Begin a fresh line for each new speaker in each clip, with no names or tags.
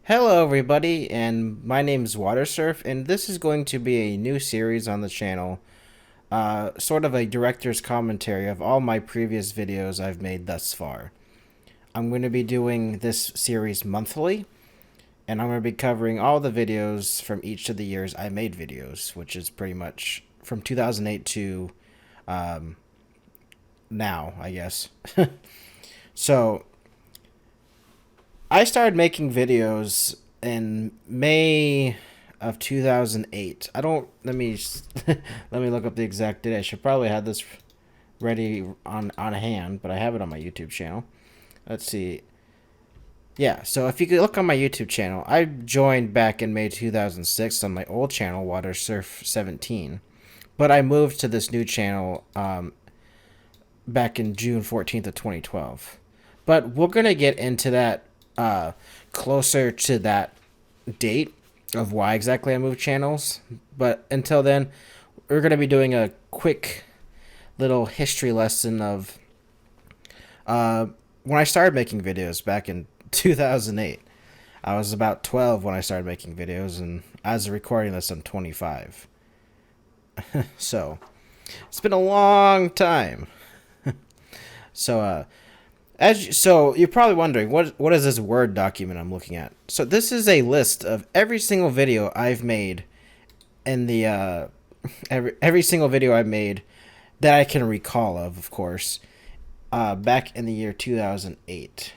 Hello everybody, and my name is Watersurf, and this is going to be a new series on the channel, sort of a director's commentary of all my previous videos I've made thus far. I'm going to be doing this series monthly, and I'm going to be covering all the videos from each of the years I made videos, which is pretty much from 2008 to now, I guess. So, I started making videos in May of 2008. I don't let me let me look up the exact date. I should probably have this ready on hand, but I have it on my YouTube channel. Let's see. Yeah, so if you could look on my YouTube channel, I joined back in May 2006 on my old channel, Watersurf 17. But I moved to this new channel back in June 14th of 2012. But we're going to get into that closer to that date of why exactly I moved channels. But until then, we're going to be doing a quick little history lesson of when I started making videos back in 2008. I was about 12 when I started making videos, and as of recording this, I'm 25. So, it's been a long time. So you're probably wondering what is this Word document I'm looking at? So this is a list of every single video I've made in the every single video I've made that I can recall of course, back in the year 2008.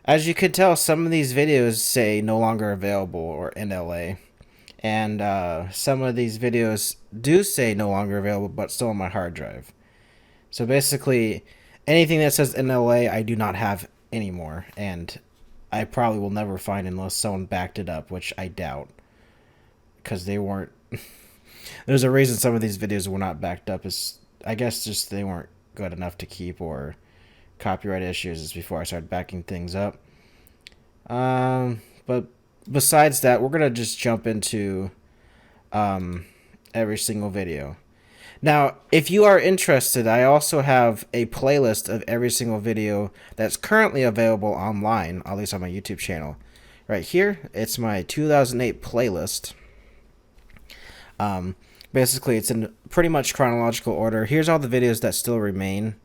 As you can tell, some of these videos say no longer available or NLA, and some of these videos do say no longer available but still on my hard drive. So basically, anything that says NLA, I do not have anymore, and I probably will never find unless someone backed it up, which I doubt, because they weren't. There's a reason some of these videos were not backed up. Is I guess just they weren't good enough to keep, or copyright issues is before I started backing things up. But besides that, we're gonna just jump into every single video. Now, if you are interested, I also have a playlist of every single video that's currently available online, at least on my YouTube channel. Right here, it's my 2008 playlist. Basically, it's in pretty much chronological order. Here's all the videos that still remain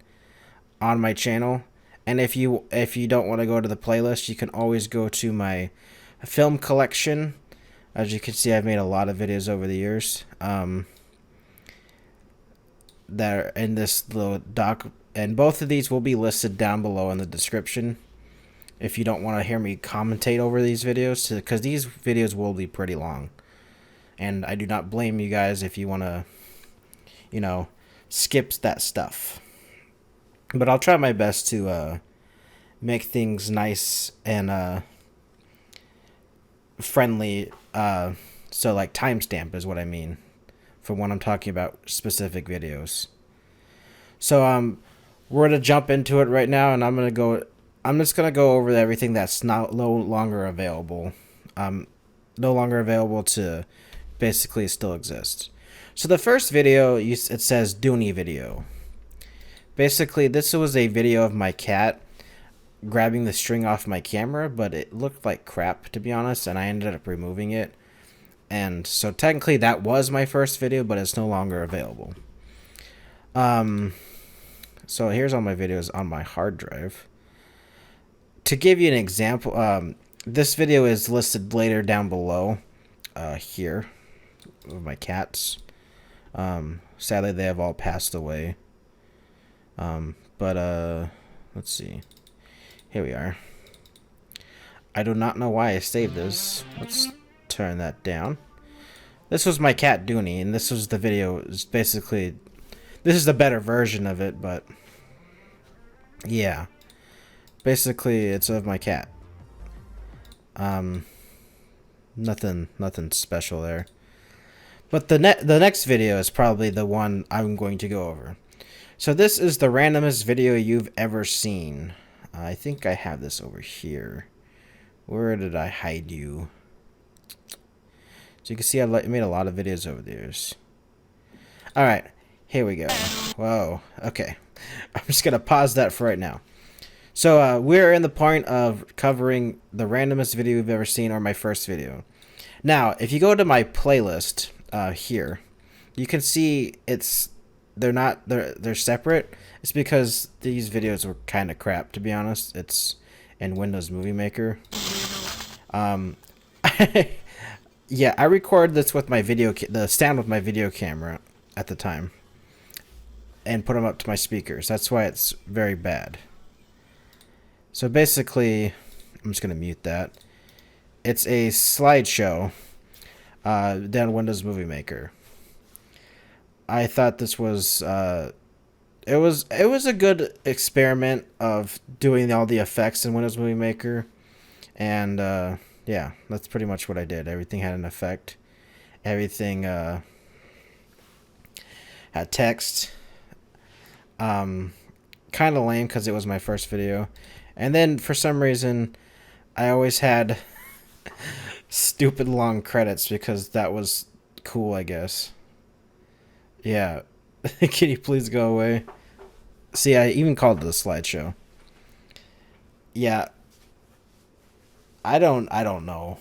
on my channel. And if you don't want to go to the playlist, you can always go to my film collection. As you can see, I've made a lot of videos over the years. That are in this little doc, and both of these will be listed down below in the description if you don't want to hear me commentate over these videos, because these videos will be pretty long, and I do not blame you guys if you want to, skip that stuff. But I'll try my best to make things nice and friendly, so like timestamp is what I mean for when I'm talking about specific videos. So we're gonna jump into it right now, and I'm just gonna go over everything that's no longer available. No longer available to basically still exist. So the first video, it says Dooney video. Basically, this was a video of my cat grabbing the string off my camera, but it looked like crap, to be honest, and I ended up removing it. And so technically that was my first video, but it's no longer available. So here's all my videos on my hard drive. To give you an example, this video is listed later down below, here, of my cats. Sadly, they have all passed away. But let's see. Here we are. I do not know why I saved this. Let's turn that down. This was my cat Dooney, and this was the video. It's basically, this is the better version of it, but yeah, basically it's of my cat. Nothing special there. But the next video is probably the one I'm going to go over. So this is the randomest video you've ever seen. I think I have this over here. Where did I hide you? So you can see I made a lot of videos over the years. Alright, here we go. Whoa, okay. I'm just going to pause that for right now. So we're in the point of covering the randomest video you've ever seen or my first video. Now, if you go to my playlist here, you can see they're separate. It's because these videos were kind of crap, to be honest. It's in Windows Movie Maker. Yeah, I recorded this with my the stand with my video camera at the time, and put them up to my speakers. That's why it's very bad. So basically, I'm just gonna mute that. It's a slideshow down Windows Movie Maker. I thought this was it was a good experiment of doing all the effects in Windows Movie Maker, and yeah, that's pretty much what I did. Everything had an effect. Everything had text. Kind of lame because it was my first video, and then for some reason, I always had stupid long credits because that was cool, I guess. Yeah. Can you please go away? See, I even called it a slideshow. Yeah. I don't know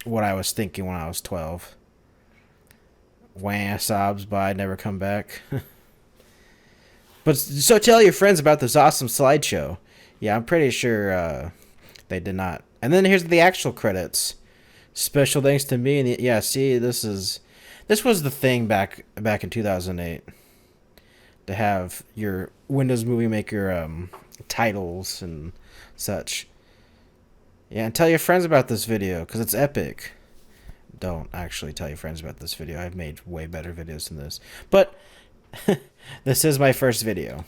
what I was thinking when I was 12. Wah, sobs, bye, never come back. But so tell your friends about this awesome slideshow. Yeah, I'm pretty sure they did not. And then here's the actual credits. Special thanks to me and yeah, see, this was the thing back in 2008, to have your Windows Movie Maker titles and such. Yeah, and tell your friends about this video because it's epic. Don't actually tell your friends about this video. I've made way better videos than this. But this is my first video.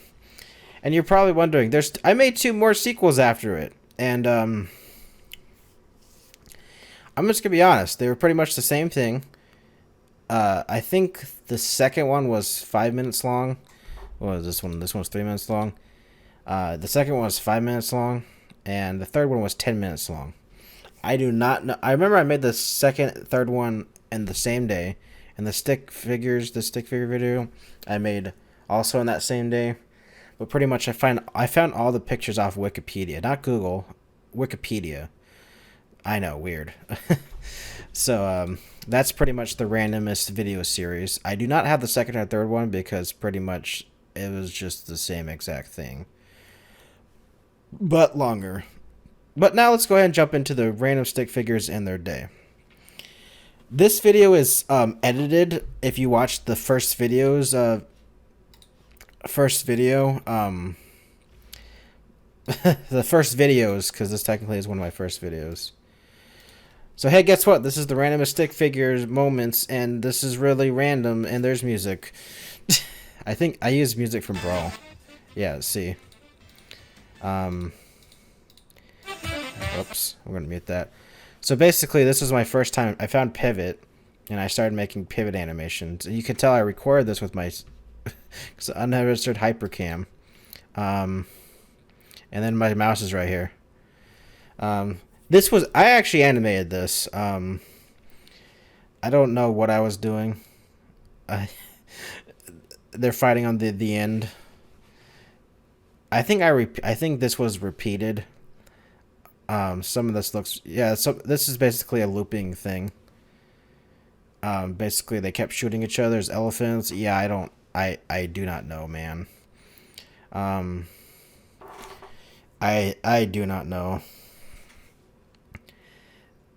And you're probably wondering, I made 2 more sequels after it. And I'm just going to be honest. They were pretty much the same thing. I think the second one was 5 minutes long. What was this one? This one was 3 minutes long. The second one was 5 minutes long. And the third one was 10 minutes long. I do not know. I remember I made the third one in the same day. And the stick figure video, I made also in that same day. But pretty much I found all the pictures off Wikipedia. Not Google. Wikipedia. I know, weird. So, that's pretty much the randomest video series. I do not have the second or third one because pretty much it was just the same exact thing, but longer. But now let's go ahead and jump into the random stick figures in their day. This video is edited. If you watch the first video, the first videos, because this technically is one of my first videos. So hey, guess what? This is the randomest stick figures moments, and this is really random, and there's music. I think I used music from Brawl. Yeah, let's see. Oops, I'm gonna mute that. So basically, this was my first time. I found Pivot, and I started making Pivot animations. And you can tell I recorded this with my unregistered Hypercam. And then my mouse is right here. I actually animated this. I don't know what I was doing. They're fighting on the end. I think this was repeated. Some of this looks, yeah, so this is basically a looping thing. Basically they kept shooting each other as elephants. Yeah, I do not know, man. I do not know.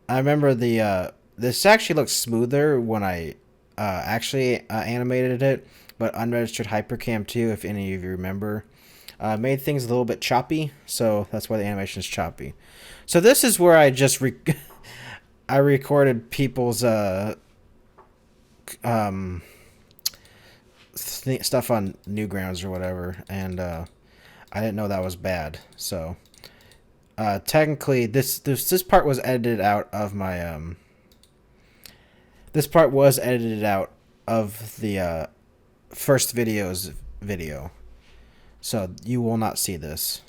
I remember this actually looks smoother when I actually animated it, but unregistered Hypercam 2, if any of you remember, made things a little bit choppy, so that's why the animation is choppy. So this is where I just I recorded people's stuff on Newgrounds or whatever, and I didn't know that was bad. So technically this part was edited out of my this part was edited out of the first video, so you will not see this.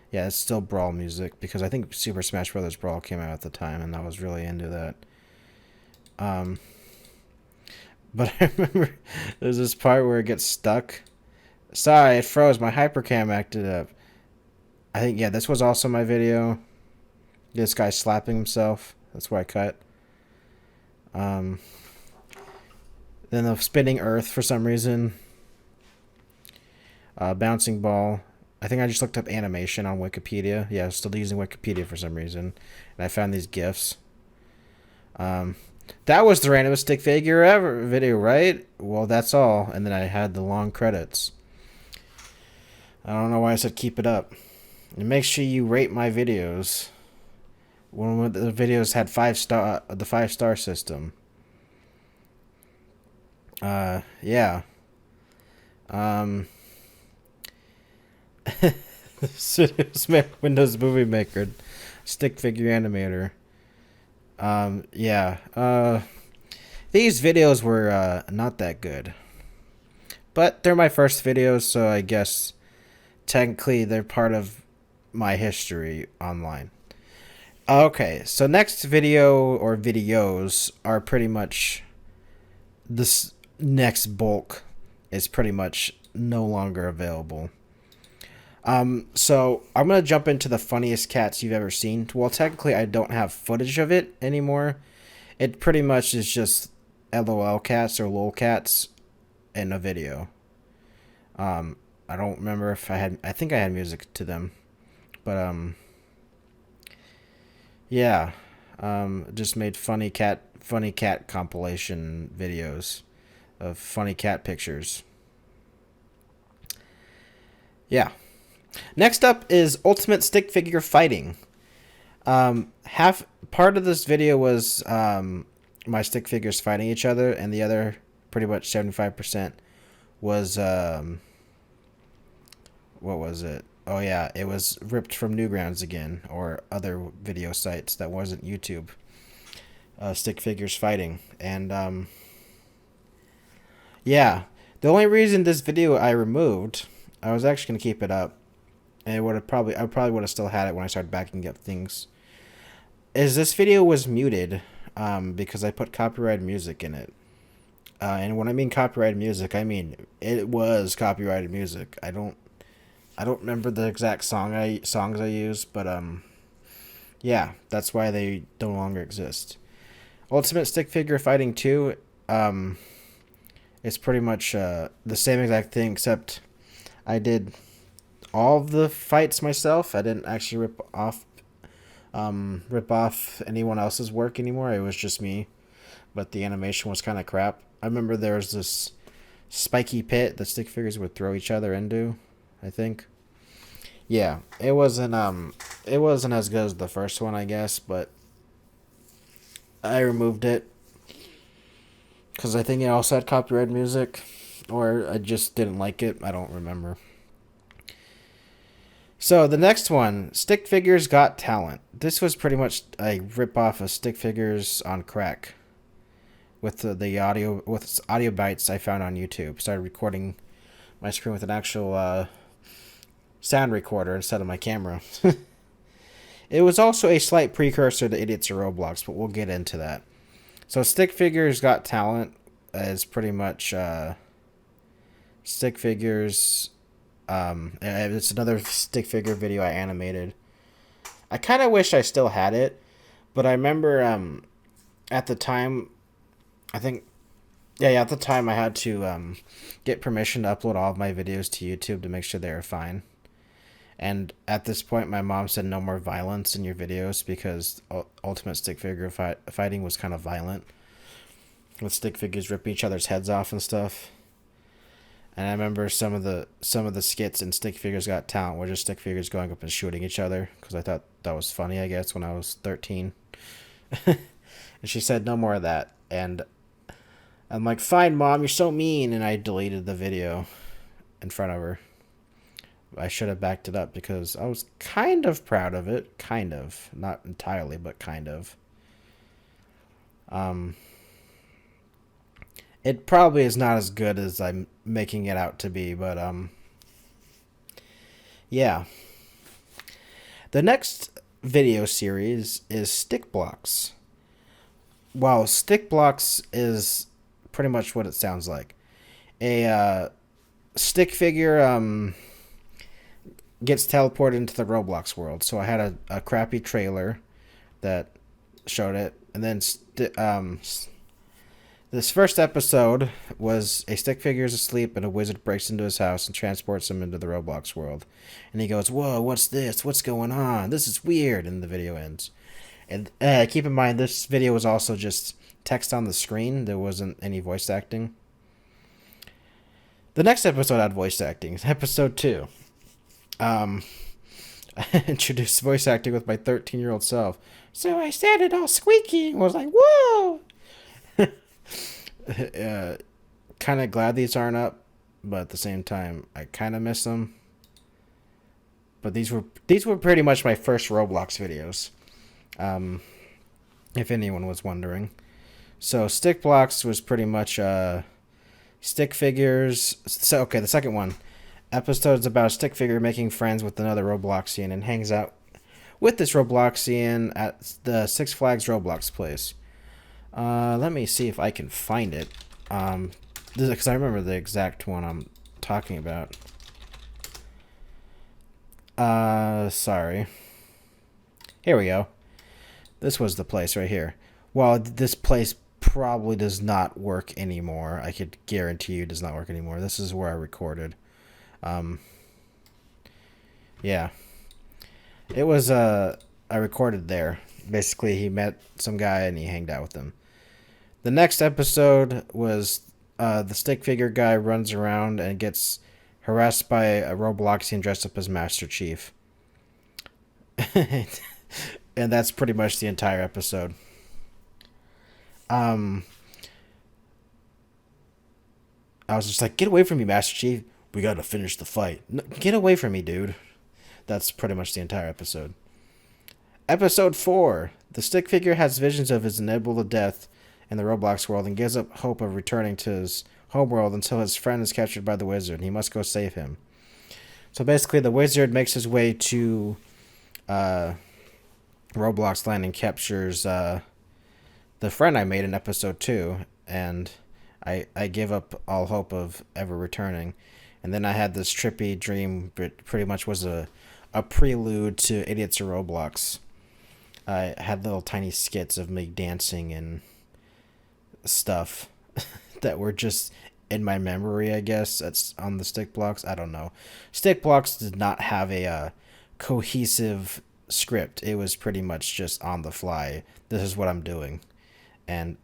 Yeah, it's still Brawl music because I think Super Smash Bros. Brawl came out at the time, and I was really into that. But I remember there's this part where it gets stuck. Sorry, it froze. My Hypercam acted up. I think, yeah, this was also my video. This guy slapping himself. That's where I cut. Then the spinning earth for some reason. Bouncing ball. I think I just looked up animation on Wikipedia. Yeah, I was still using Wikipedia for some reason. And I found these GIFs. That was the randomest stick figure ever video, right? Well, that's all. And then I had the long credits. I don't know why I said keep it up. And make sure you rate my videos. When the videos had the 5-star system. Yeah. Windows Movie Maker, stick figure animator. Yeah. These videos were not that good, but they're my first videos, so I guess technically they're part of my history online. Okay, so next video or videos are pretty much this next bulk is pretty much no longer available. So I'm going to jump into the funniest cats you've ever seen. Well, technically I don't have footage of it anymore. It pretty much is just LOL cats or LOL cats in a video. I don't remember if I think I had music to them, but, yeah, just made funny cat compilation videos of funny cat pictures. Yeah. Next up is Ultimate Stick Figure Fighting. Half part of this video was my stick figures fighting each other, and the other pretty much 75% was what was it? Oh yeah, it was ripped from Newgrounds again, or other video sites that wasn't YouTube. Stick figures fighting, and yeah, the only reason this video I removed, I was actually gonna keep it up. And I probably would have still had it when I started backing up things. Is this video was muted because I put copyrighted music in it. And when I mean copyrighted music, I mean it was copyrighted music. I don't remember the exact songs I used, but yeah, that's why they no longer exist. Ultimate Stick Figure Fighting 2, it's pretty much the same exact thing, except I did all of the fights myself. I didn't actually rip off anyone else's work anymore. It was just me, but the animation was kind of crap. I remember there was this spiky pit that stick figures would throw each other into, I think. Yeah, it wasn't as good as the first one, I guess, but I removed it because I think it also had copyrighted music, or I just didn't like it. I don't remember. So the next one, Stick Figures Got Talent. This was pretty much a rip-off of Stick Figures on crack, with the audio bites I found on YouTube. Started recording my screen with an actual sound recorder instead of my camera. It was also a slight precursor to Idiots of Roblox, but we'll get into that. So Stick Figures Got Talent is pretty much stick figures. It's another stick figure video I animated. I kind of wish I still had it, but I remember at the time, I think, at the time I had to get permission to upload all of my videos to YouTube to make sure they were fine. And at this point, my mom said no more violence in your videos because Ultimate Stick Figure Fighting was kind of violent, with stick figures ripping each other's heads off and stuff. And I remember some of the skits in Stick Figures Got Talent were just stick figures going up and shooting each other, because I thought that was funny, I guess, when I was 13. And she said no more of that. And I'm like, fine, Mom, you're so mean. And I deleted the video in front of her. I should have backed it up because I was kind of proud of it. Kind of. Not entirely, but kind of. It probably is not as good as I'm making it out to be, but yeah. The next video series is Stick Blocks. Well, Stick Blocks is pretty much what it sounds like. A stick figure gets teleported into the Roblox world. So I had a crappy trailer that showed it, and then this first episode was a stick figure is asleep and a wizard breaks into his house and transports him into the Roblox world. And he goes, "Whoa, what's this? What's going on? This is weird." And the video ends. And keep in mind, this video was also just text on the screen. There wasn't any voice acting. The next episode had voice acting. Episode 2. I introduced voice acting with my 13-year-old self. So I said it all squeaky and was like, "Whoa!" Kind of glad these aren't up, but at the same time, I kind of miss them. But these were pretty much my first Roblox videos, if anyone was wondering. So Stick Blocks was pretty much stick figures. So okay, the second one, episode's about a stick figure making friends with another Robloxian and hangs out with this Robloxian at the Six Flags Roblox place. Let me see if I can find it. Because I remember the exact one I'm talking about. Sorry. Here we go. This was the place right here. Well, this place probably does not work anymore. I could guarantee you it does not work anymore. This is where I recorded. Yeah. It was, I recorded there. Basically, he met some guy and he hanged out with him. The next episode was the stick figure guy runs around and gets harassed by a Robloxian dressed up as Master Chief. And that's pretty much the entire episode. I was just like, "Get away from me, Master Chief. We gotta finish the fight." No, get away from me, dude. That's pretty much the entire episode. Episode 4. The stick figure has visions of his inevitable death in the Roblox world and gives up hope of returning to his homeworld until his friend is captured by the wizard and he must go save him. So basically, the wizard makes his way to Roblox land and captures the friend I made in episode 2, and I gave up all hope of ever returning. And then I had this trippy dream, but pretty much was a prelude to Idiots of Roblox. I had little tiny skits of me dancing and stuff that were just in my memory, I guess. That's on the Stick Blocks. I don't know. Stick Blocks did not have a cohesive script. It was pretty much just on the fly. This is what I'm doing. And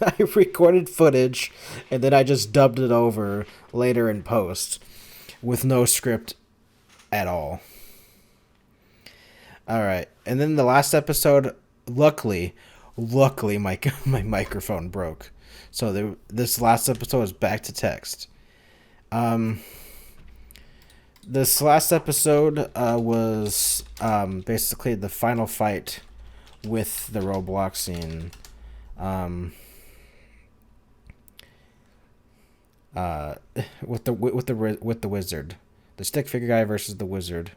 I recorded footage and then I just dubbed it over later in post with no script at all. All right. And then the last episode, luckily my microphone broke. So this last episode is back to text. This last episode was basically the final fight with the Robloxian with the wizard. The stick figure guy versus the wizard.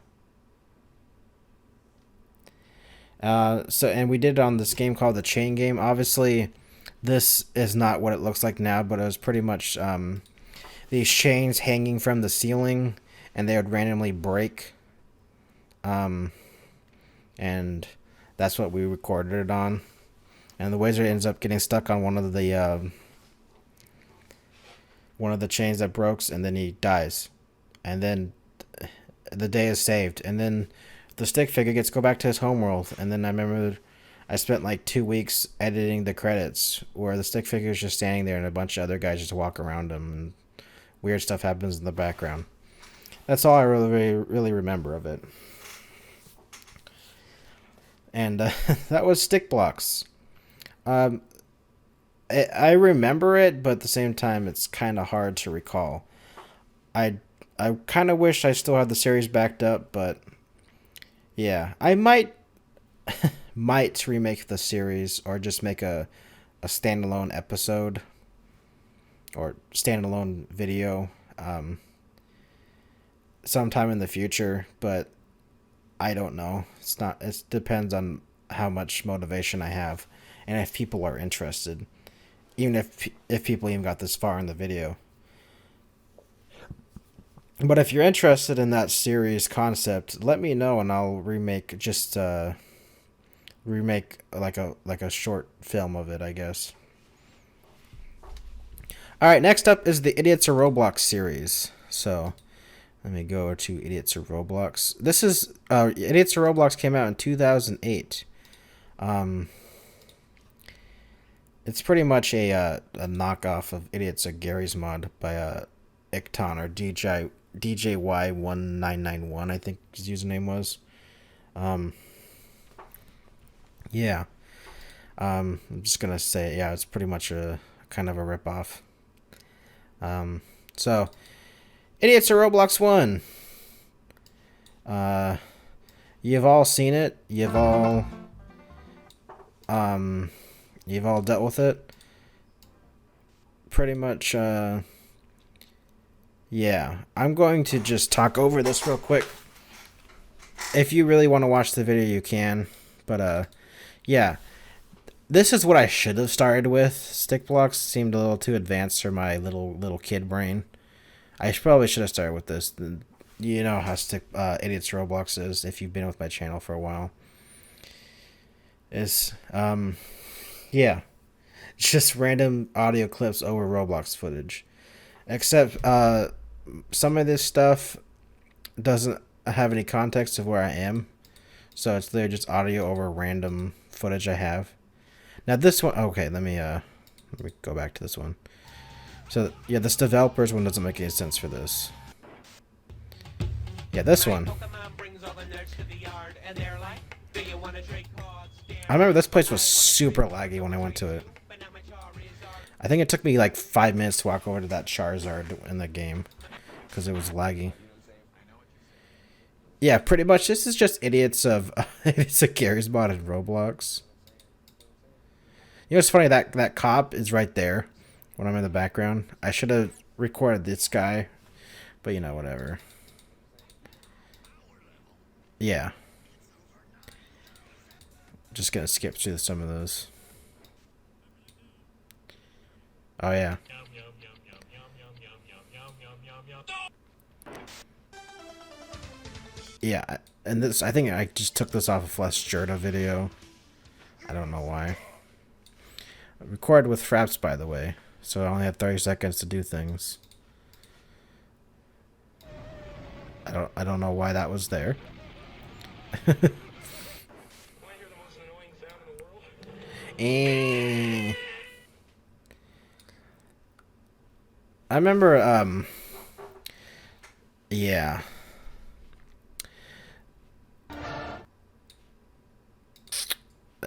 And we did it on this game called the Chain Game. Obviously, this is not what it looks like now, but it was pretty much these chains hanging from the ceiling, and they would randomly break. And that's what we recorded it on. And the wizard ends up getting stuck on one of the chains that broke, and then he dies. And then the day is saved. And then the stick figure gets to go back to his homeworld. And then I remember I spent like 2 weeks editing the credits where the stick figure is just standing there and a bunch of other guys just walk around him and weird stuff happens in the background. That's all I really remember of it. And that was Stick Blocks. I remember it, but at the same time, it's kind of hard to recall. I kind of wish I still had the series backed up, but yeah, I might remake the series or just make a standalone episode or standalone video sometime in the future, but I don't know. It depends on how much motivation I have and if people are interested, even if people even got this far in the video. But if you're interested in that series concept, let me know and I'll remake like a short film of it, I guess. All right, next up is the Idiots of Roblox series. So let me go to Idiots of Roblox. This is Idiots of Roblox came out in 2008. Um, it's pretty much a knockoff of Idiots of Gary's Mod by Icton or DJY1991, I think his username was. Um, yeah. I'm just gonna say, yeah, it's pretty much a kind of a ripoff. So, Idiots of Roblox 1. You've all seen it. You've all dealt with it. Pretty much, yeah. I'm going to just talk over this real quick. If you really want to watch the video, you can. But, yeah. This is what I should have started with. Stick blocks seemed a little too advanced for my little kid brain. Probably should have started with this. You know how Idiots Roblox is if you've been with my channel for a while. Yeah, it's just random audio clips over Roblox footage. Except some of this stuff doesn't have any context of where I am, so it's literally just audio over random footage I have. Now this one, okay, let me go back to this one. So yeah, this developers one doesn't make any sense for this. Yeah, this one. I remember this place was super laggy when I went to it. I think it took me like 5 minutes to walk over to that Charizard in the game because it was laggy. Yeah, pretty much. This is just idiots of Gary's Mod in Roblox. You know, it's funny that cop is right there when I'm in the background. I should have recorded this guy, but you know, whatever. Yeah. Just gonna skip through some of those. Oh yeah. Yeah, and this, I think I just took this off a Flesh Jorda video. I don't know why. I recorded with Fraps, by the way, so I only have 30 seconds to do things. I don't know why that was there. And I remember, yeah.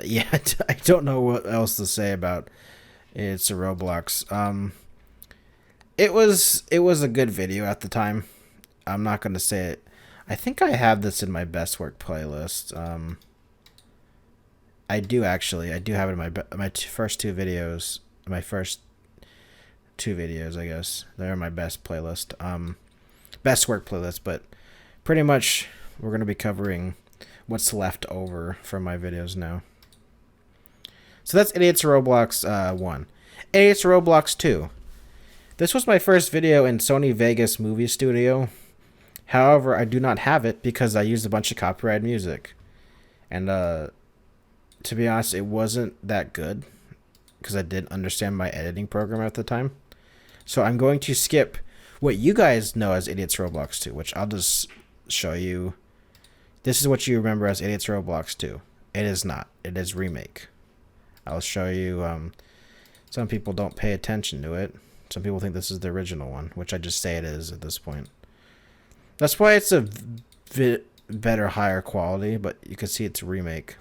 Yeah, I don't know what else to say about It's a Roblox. It was a good video at the time. I'm not gonna say it. I think I have this in my best work playlist. I do actually. I do have it in my first two videos. My first two videos, I guess. They're in my best playlist. Best work playlist, but pretty much we're gonna be covering what's left over from my videos now. So that's Idiots of Roblox 1. Idiots of Roblox 2. This was my first video in Sony Vegas Movie Studio. However, I do not have it because I used a bunch of copyrighted music. And to be honest, it wasn't that good because I didn't understand my editing program at the time. So I'm going to skip what you guys know as Idiots Roblox 2, which I'll just show you. This is what you remember as Idiots Roblox 2. It is not. It is Remake. I'll show you. Some people don't pay attention to it. Some people think this is the original one, which I just say it is at this point. That's why it's a better, higher quality, but you can see it's a remake.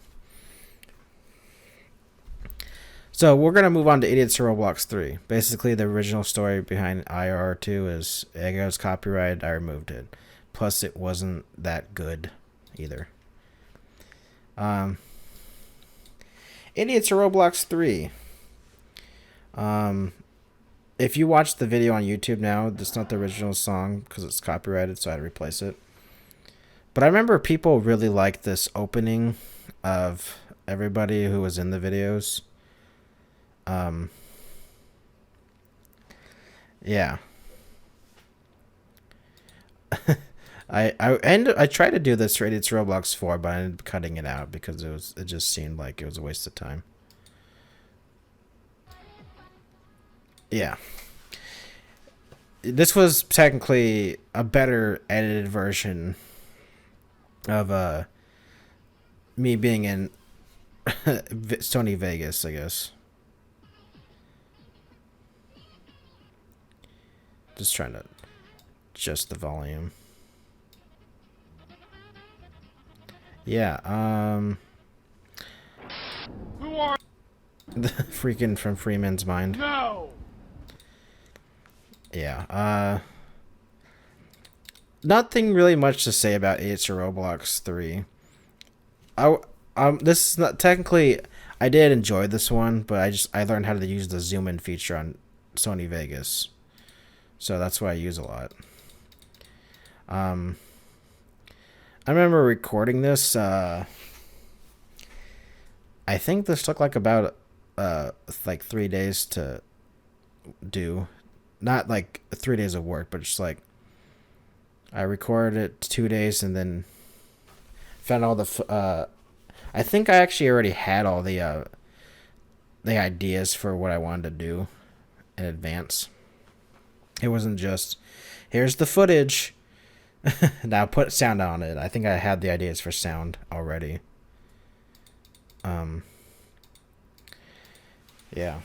So we're going to move on to Idiots of Roblox 3. Basically, the original story behind IR2 is it was copyrighted, I removed it. Plus, it wasn't that good either. Idiots of Roblox 3. If you watch the video on YouTube now, it's not the original song because it's copyrighted, so I had to replace it. But I remember people really liked this opening of everybody who was in the videos. Yeah. I tried to do this for It's Roblox 4, but I ended up cutting it out because it just seemed like it was a waste of time. Yeah. This was technically a better edited version of me being in Sony Vegas, I guess. Just trying to adjust the volume. Yeah,
Who are
the freaking from Freeman's Mind.
no?
Yeah, nothing really much to say about It's Roblox 3. This is not technically. I did enjoy this one, but I learned how to use the zoom in feature on Sony Vegas, so that's what I use a lot. I remember recording this. I think this took like about like 3 days to do, not like 3 days of work, but just like I recorded it 2 days and then found all the. I think I actually already had all the ideas for what I wanted to do in advance. It wasn't just here's the footage. Now put sound on it. I think I had the ideas for sound already. Yeah.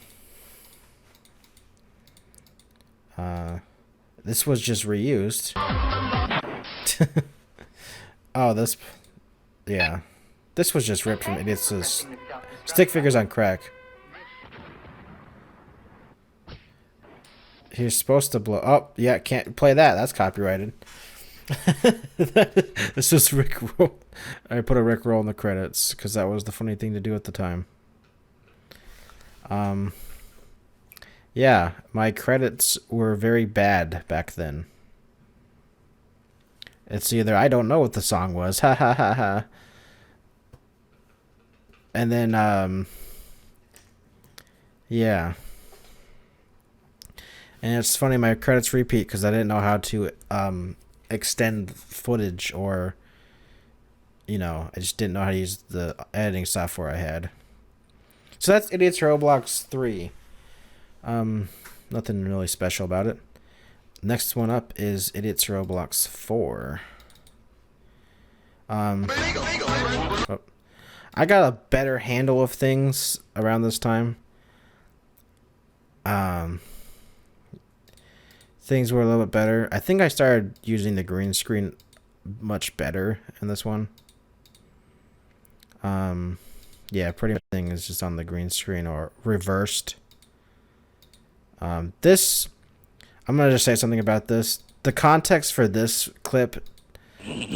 This was just reused. Oh, this. Yeah. This was just ripped from Idiots' Stick Figures on Crack. He's supposed to blow. Oh, yeah, can't play that. That's copyrighted. This is Rick Roll. I put a Rick Roll in the credits because that was the funny thing to do at the time. Yeah, my credits were very bad back then. It's either I don't know what the song was, ha ha ha ha. And then yeah. And it's funny, my credits repeat because I didn't know how to extend footage, or I just didn't know how to use the editing software I had. So that's Idiots Roblox 3. Nothing really special about it. Next one up is Idiots Roblox 4. Oh, I got a better handle of things around this time. Things were a little bit better. I think I started using the green screen much better in this one. Yeah, pretty much everything is just on the green screen or reversed. This, I'm gonna just say something about this. The context for this clip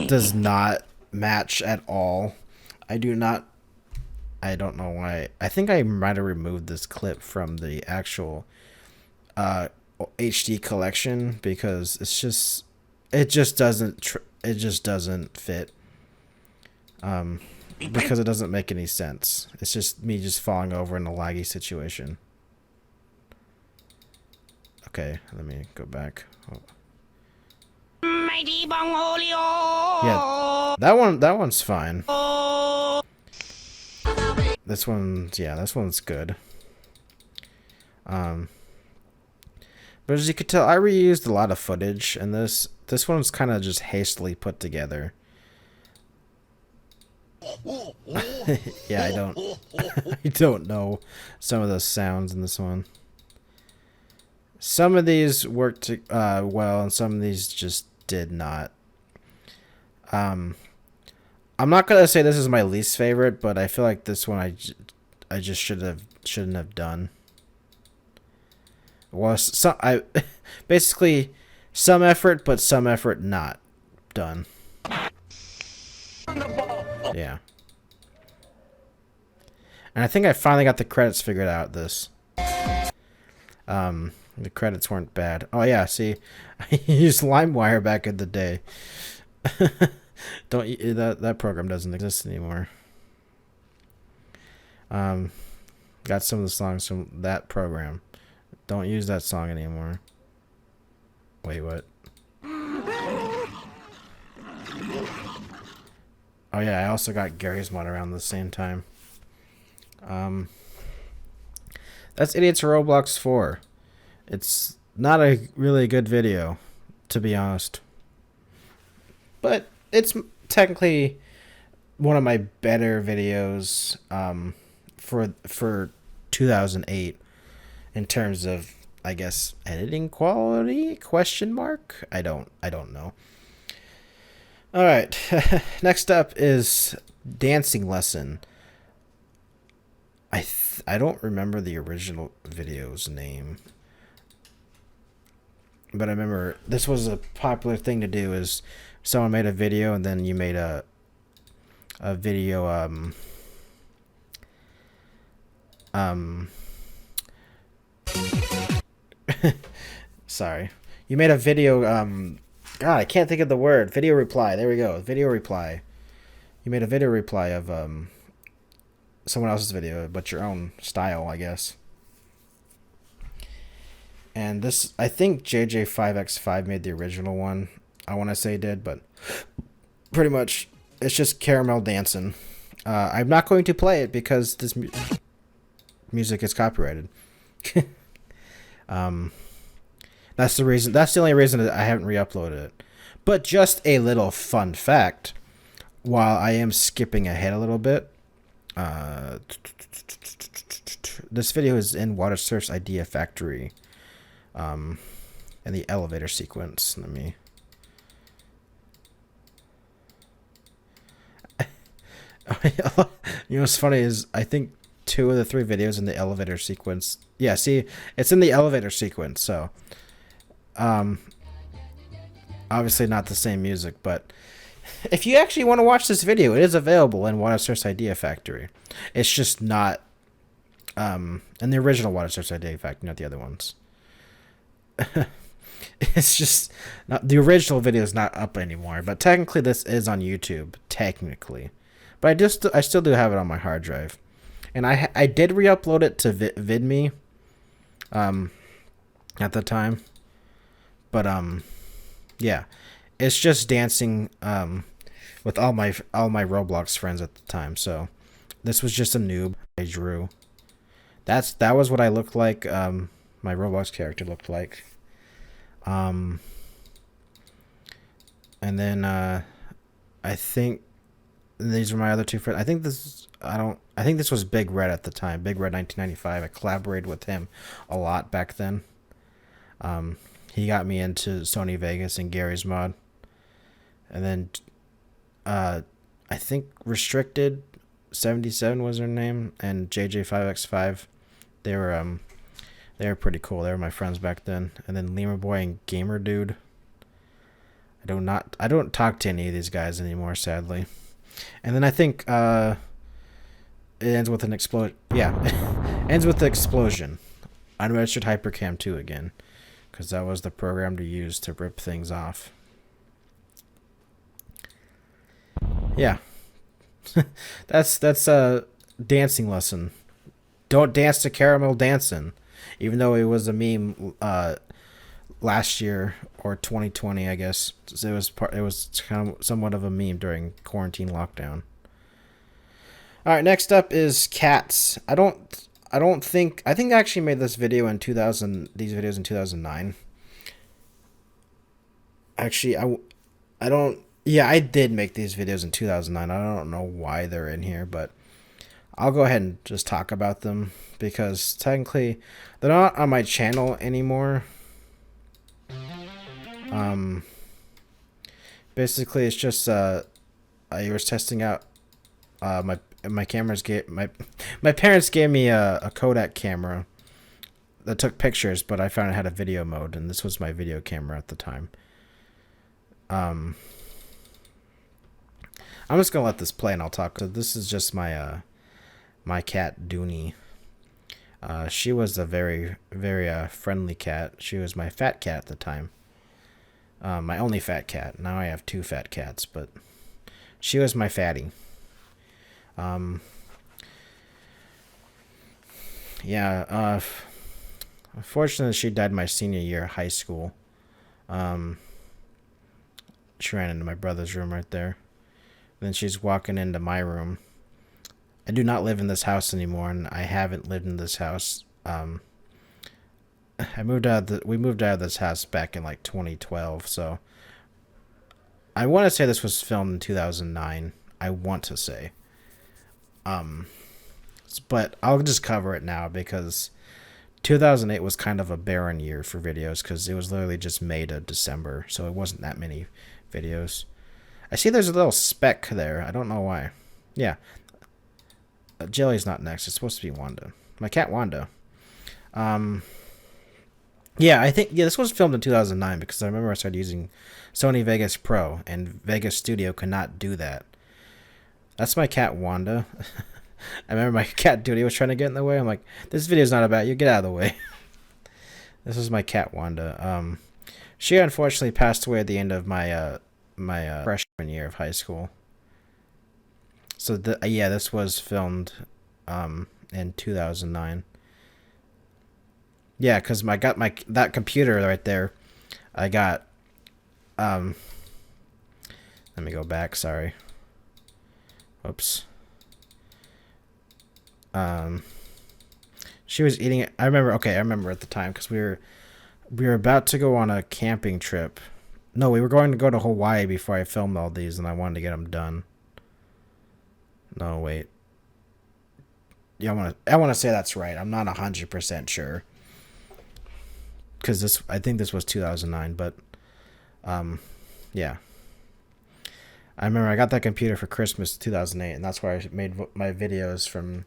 does not match at all. I don't know why. I think I might have removed this clip from the actual HD collection because it just doesn't fit. Because it doesn't make any sense. It's just me just falling over in a laggy situation. Okay, let me go back. Oh. Yeah, that one's fine. This one's good. But as you could tell, I reused a lot of footage, and this one's kind of just hastily put together. Yeah, I don't know some of the sounds in this one. Some of these worked well, and some of these just did not. I'm not gonna say this is my least favorite, but I feel like this one I just shouldn't have done. Was basically some effort, but some effort not done. Yeah. And I think I finally got the credits figured out. The credits weren't bad. Oh yeah, see, I used LimeWire back in the day. That program doesn't exist anymore. Got some of the songs from that program. Don't use that song anymore. Wait, what? Oh yeah, I also got Gary's mod around the same time. Um, that's Idiots Roblox 4. It's not a really good video, to be honest. But it's technically one of my better videos for 2008 in terms of, I guess, editing quality? Question mark? I don't know. All right. Next up is dancing lesson. I don't remember the original video's name, but I remember this was a popular thing to do. Is someone made a video and then you made a video sorry, you made a video God, I can't think of the word. Video reply. There we go. Video reply. You made a video reply of someone else's video, but your own style, I guess. And this, I think JJ5X5 made the original one. I want to say did, but pretty much it's just caramel dancing. I'm not going to play it because this music is copyrighted. That's the reason. That's the only reason that I haven't re-uploaded it. But just a little fun fact, while I am skipping ahead a little bit, this video is in Watersurf's Idea Factory, in the elevator sequence. Let me. You know what's funny is I think 2 of the 3 videos in the elevator sequence. Yeah, see, it's in the elevator sequence, so obviously not the same music, but if you actually want to watch this video, it is available in Watersurf's Idea Factory. It's just not in the original Watersurf's Idea Factory, not the other ones. It's just not, the original video is not up anymore, but technically this is on YouTube, technically. But I still do have it on my hard drive. And I did re-upload it to VidMe at the time. But yeah, it's just dancing with all my Roblox friends at the time. So this was just a noob I drew. That was what I looked like. My Roblox character looked like. And then I think these are my other 2 friends. I think this was Big Red at the time. Big Red 1995. I collaborated with him a lot back then. He got me into Sony Vegas and Gary's mod. And then I think Restricted 77 was her name, and JJ5X5. They were pretty cool. They were my friends back then. And then Lemur Boy and Gamer Dude. I don't talk to any of these guys anymore, sadly. And then I think it ends with an explosion. Yeah, ends with the explosion. Unregistered Hypercam 2 again, because that was the program to use to rip things off. Yeah, that's a dancing lesson. Don't dance to Caramel Dancing, even though it was a meme last year or 2020, I guess. It was kind of somewhat of a meme during quarantine lockdown. All right, next up is cats. I think I actually made this video in 2000. These videos in 2009. Actually, I don't. Yeah, I did make these videos in 2009. I don't know why they're in here, but I'll go ahead and just talk about them because technically they're not on my channel anymore. Basically it's just I was testing out my cameras. My parents gave me a Kodak camera that took pictures, but I found it had a video mode, and this was my video camera at the time. I'm just gonna let this play and I'll talk. So this is just my my cat Dooney. She was a very, very friendly cat. She was my fat cat at the time. My only fat cat. Now I have 2 fat cats, but she was my fatty. Yeah. Unfortunately, she died my senior year of high school. She ran into my brother's room right there. Then she's walking into my room. I do not live in this house anymore, and I haven't lived in this house. We moved out of this house back in like 2012, so I want to say this was filmed in 2009. I want to say. But I'll just cover it now because 2008 was kind of a barren year for videos because it was literally just May to December, so it wasn't that many videos. I see there's a little speck there. I don't know why. Yeah. Jelly's not next. It's supposed to be Wanda. My cat Wanda. Yeah, I think this was filmed in 2009 because I remember I started using Sony Vegas Pro and Vegas Studio could not do that. That's my cat Wanda. I remember my cat Duty was trying to get in the way. I'm like, this video's not about you. Get out of the way. This is my cat Wanda. She unfortunately passed away at the end of my freshman year of high school. So this was filmed in 2009. Yeah, because I got that computer right there. I got let me go back. Sorry. Oops. She was eating it. I remember. Okay, I remember at the time because we were about to go on a camping trip. No, we were going to go to Hawaii before I filmed all these, and I wanted to get them done. No, wait. Yeah, I want to say that's right. I'm not 100% sure. Because I think this was 2009, but yeah. I remember I got that computer for Christmas 2008, and that's where I made my videos from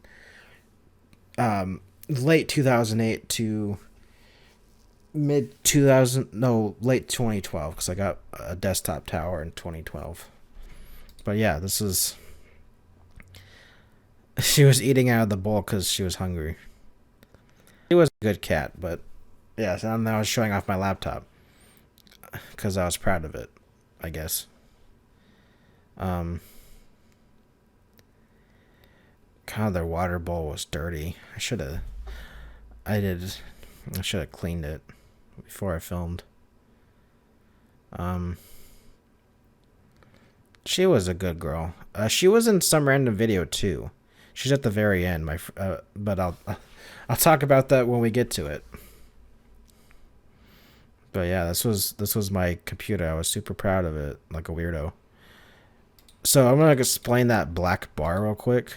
late 2008 to late 2012, because I got a desktop tower in 2012. But yeah, this is... She was eating out of the bowl because she was hungry. She was a good cat, but yeah, so now I was showing off my laptop because I was proud of it, I guess. God, their water bowl was dirty. I should have cleaned it before I filmed. She was a good girl. She was in some random video too. She's at the very end, but I'll talk about that when we get to it. But yeah, this was my computer. I was super proud of it, like a weirdo. So I'm gonna explain that black bar real quick.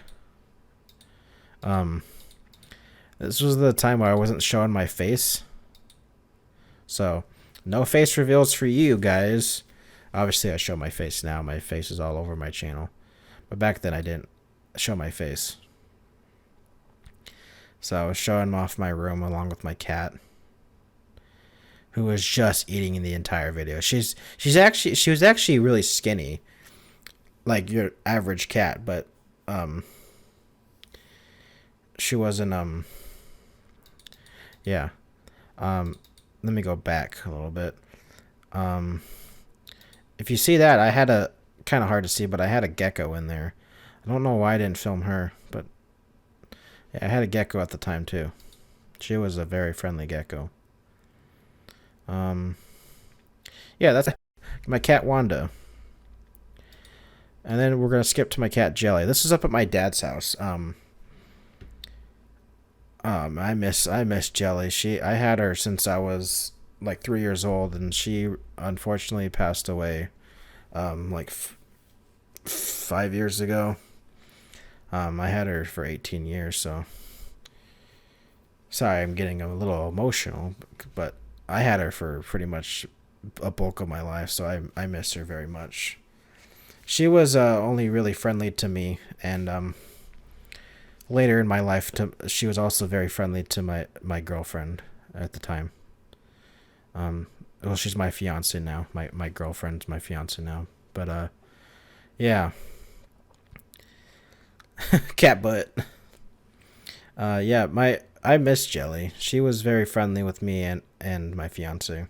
This was the time where I wasn't showing my face. So no face reveals for you guys. Obviously, I show my face now. My face is all over my channel, but back then I didn't show my face. So I was showing off my room along with my cat, who was just eating in the entire video. She was actually really skinny, like your average cat, but she wasn't yeah. Let me go back a little bit. If you see that, I had a kind of hard to see, but I had a gecko in there. I don't know why I didn't film her, but yeah, I had a gecko at the time too. She was a very friendly gecko. Yeah, that's my cat Wanda. And then we're gonna skip to my cat Jelly. This is up at my dad's house. I miss Jelly. I had her since I was like 3 years old, and she unfortunately passed away, like 5 years ago. I had her for 18 years, so sorry, I'm getting a little emotional, but I had her for pretty much a bulk of my life, so I miss her very much. She was only really friendly to me, and later in my life, she was also very friendly to my girlfriend at the time. Well, she's my fiance now. My girlfriend's my fiance now, but yeah. Cat butt. Yeah, I miss Jelly. She was very friendly with me and my fiance.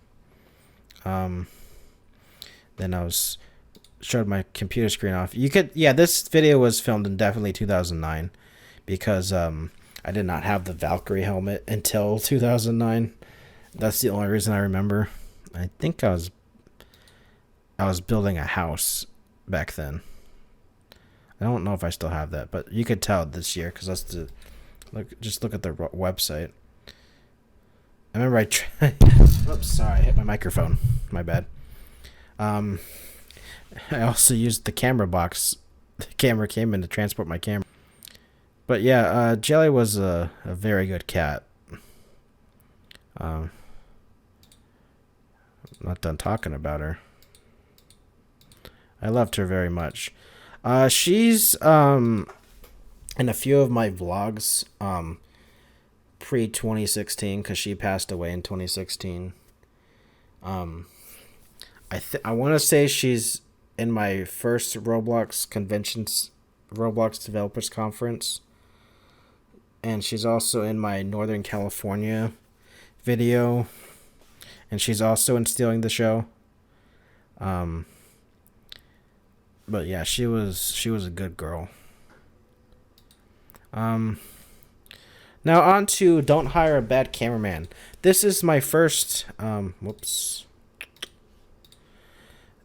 Then I showed my computer screen off. This video was filmed in definitely 2009 because I did not have the Valkyrie helmet until 2009. That's the only reason I remember. I think I was building a house back then. I don't know if I still have that, but you could tell this year because that's the just look at the website. I remember I tried. Oops, sorry, I hit my microphone. My bad. I also used the camera box. The camera came in to transport my camera. But yeah, Jelly was a very good cat. I'm not done talking about her. I loved her very much. She's in a few of my vlogs pre 2016 because she passed away in 2016. I want to say she's in my first Roblox Developers Conference, and she's also in my Northern California video, and she's also in Stealing the Show. But yeah, she was a good girl. Now on to Don't Hire a Bad Cameraman. This is my first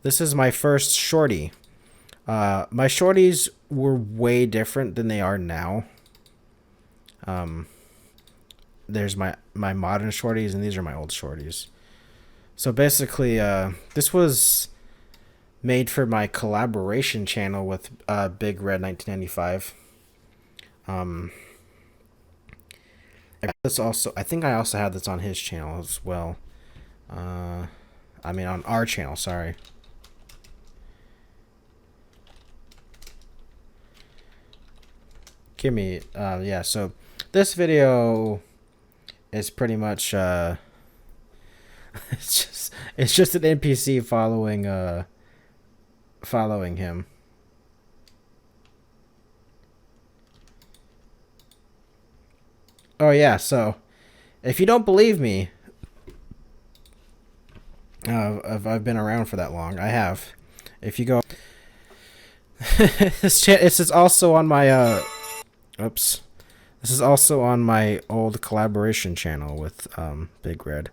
This is my first shorty. My shorties were way different than they are now. There's my modern shorties, and these are my old shorties. So basically, this was made for my collaboration channel with Big Red 1995. I think I also had this on his channel as well. I mean on our channel, sorry. Kimmy, yeah, so this video is pretty much it's just an NPC following him. Oh yeah, so if you don't believe me, I've been around for that long. I have. If you go, this is also on my oops. This is also on my old collaboration channel with Big Red.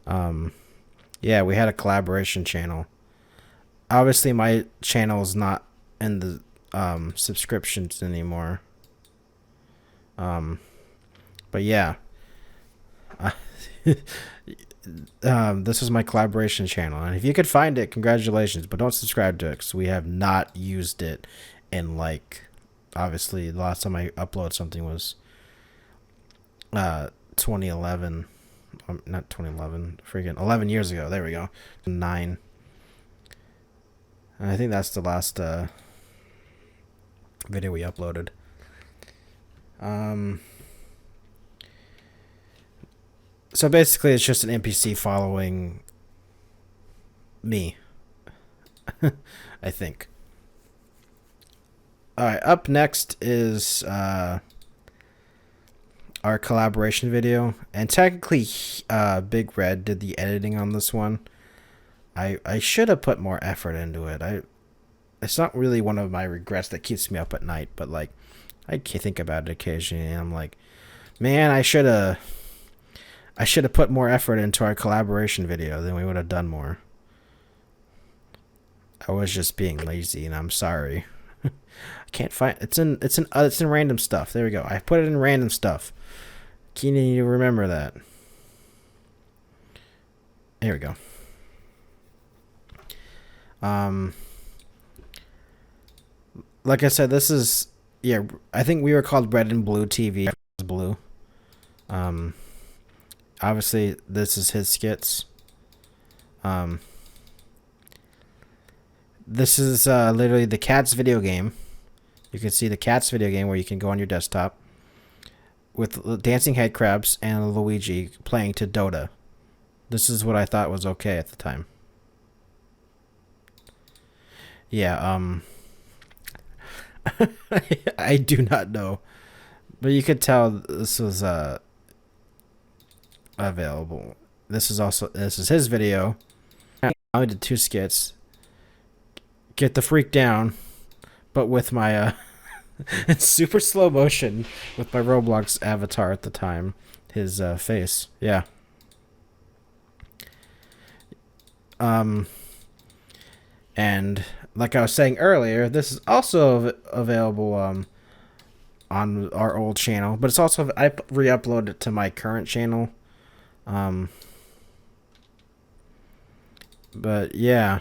Yeah, we had a collaboration channel. Obviously, my channel is not in the subscriptions anymore. But yeah. This is my collaboration channel, and if you could find it, congratulations, but don't subscribe to it because we have not used it in, like, obviously the last time I uploaded something was 2011. Not 2011, freaking 11 years ago. There we go. 9. And I think that's the last video we uploaded. So basically, it's just an NPC following me. I think. Alright, up next is our collaboration video. And technically, Big Red did the editing on this one. I should have put more effort into it. It's not really one of my regrets that keeps me up at night, but like, I think about it occasionally, and I'm like, man, I should have put more effort into our collaboration video, then we would have done more. I was just being lazy, and I'm sorry. I can't find it's in random stuff. There we go. I put it in random stuff. Keenan, you remember that. There we go. Like I said, this is, yeah, I think we were called Red and Blue TV. Blue. Obviously, this is his skits. This is literally the Cats video game. You can see the Cats video game where you can go on your desktop with dancing head crabs and Luigi playing to Dota. This is what I thought was okay at the time. Yeah, I do not know. But you could tell this was available. This is his video. I only did 2 skits. Get the Freak Down, but with my in super slow motion with my Roblox avatar at the time, his face. Yeah. And like I was saying earlier, this is also available on our old channel, but it's also, I re-uploaded it to my current channel. But yeah,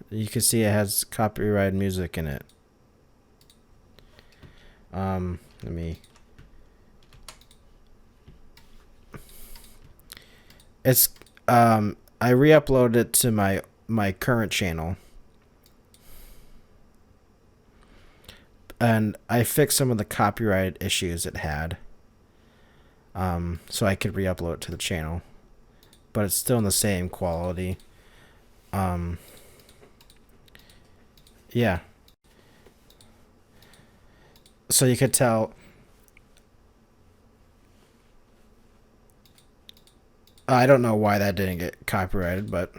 you can see it has copyrighted music in it. Let me. It's I re-uploaded it to my current channel. And I fixed some of the copyright issues it had. So I could re-upload it to the channel. But it's still in the same quality. Yeah. So you could tell. I don't know why that didn't get copyrighted, but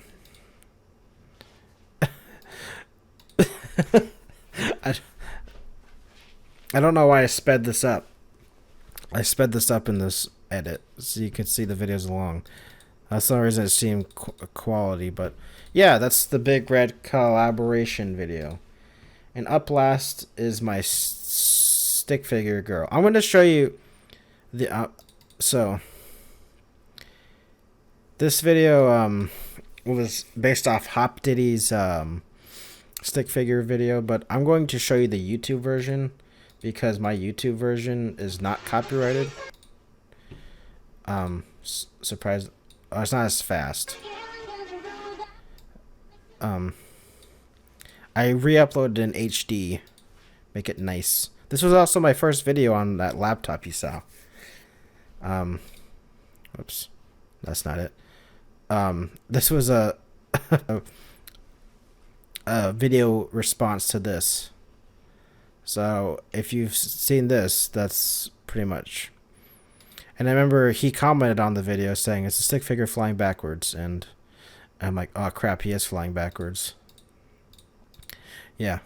I don't know why I sped this up. I sped this up in this edit so you could see the videos along. That's the only reason it seemed quality, but yeah, that's the big red collaboration video. And up last is my stick figure girl. I'm going to show you the so this video was based off Hop Diddy's stick figure video, but I'm going to show you the YouTube version because my YouTube version is not copyrighted. Surprise. Oh, it's not as fast. I re-uploaded in HD. Make it nice. This was also my first video on that laptop you saw. Oops. That's not it. This was a video response to this. So if you've seen this, that's pretty much. And I remember he commented on the video saying it's a stick figure flying backwards, and I'm like, oh crap, he is flying backwards. Yeah.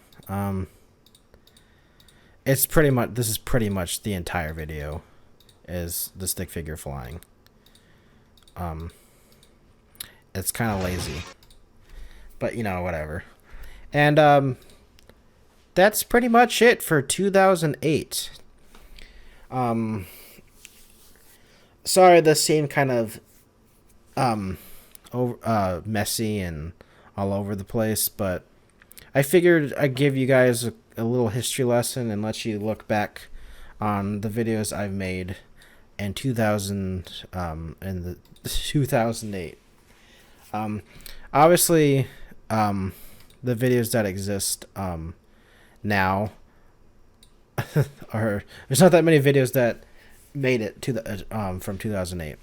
It's pretty much, this is pretty much the entire video is the stick figure flying. It's kind of lazy, but you know, whatever. And that's pretty much it for 2008. Sorry, this seemed kind of messy and all over the place, but I figured I'd give you guys a little history lesson and let you look back on the videos I've made in 2008. Obviously, the videos that exist now are, there's not that many videos that made it to the from 2008.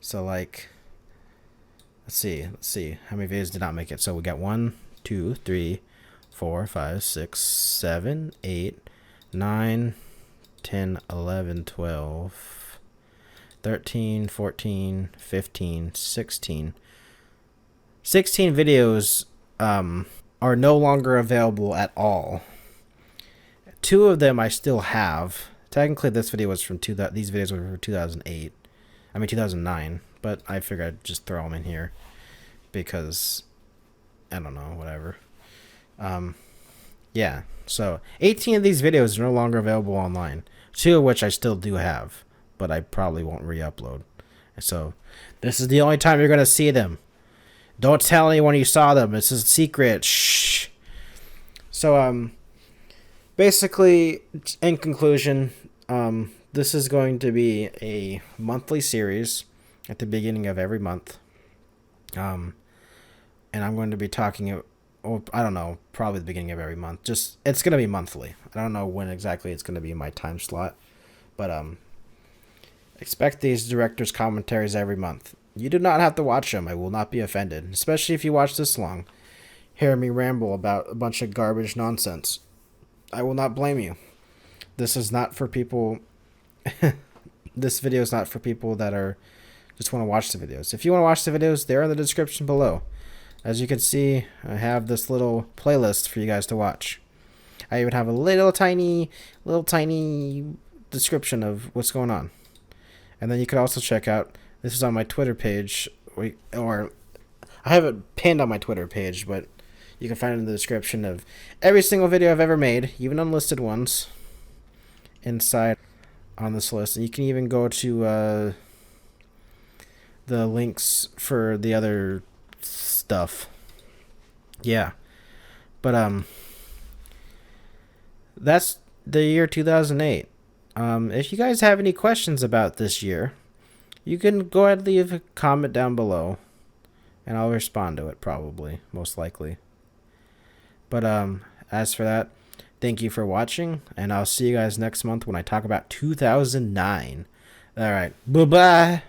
So like, let's see how many videos did not make it. So we got 1, 2, 3, 4, 5, 6, 7, 8, 9, 10, 11, 12, 13, 14, 15, 16. 16 videos are no longer available at all. 2 of them I still have. Technically, this video was from these videos were from 2008. I mean 2009, but I figured I'd just throw them in here because I don't know, whatever. Yeah. So 18 of these videos are no longer available online. 2 of which I still do have, but I probably won't re-upload. So this is the only time you're gonna see them. Don't tell anyone you saw them. This is a secret. Shh. So basically, in conclusion, this is going to be a monthly series at the beginning of every month. And I'm going to be talking, I don't know, probably the beginning of every month. Just, it's going to be monthly. I don't know when exactly it's going to be in my time slot. But expect these director's commentaries every month. You do not have to watch them. I will not be offended. Especially if you watch this long. Hear me ramble about a bunch of garbage nonsense. I will not blame you. This is not for people. This video is not for people that are just want to watch the videos. If you want to watch the videos, they're in the description below. As you can see, I have this little playlist for you guys to watch. I even have a little tiny description of what's going on. And then you could also check out, this is on my Twitter page, or I have it pinned on my Twitter page, but you can find it in the description of every single video I've ever made, even unlisted ones, inside on this list. And you can even go to the links for the other stuff. Yeah. But that's the year 2008. If you guys have any questions about this year, you can go ahead and leave a comment down below, and I'll respond to it probably, most likely. But as for that, thank you for watching, and I'll see you guys next month when I talk about 2009. All right, bye-bye.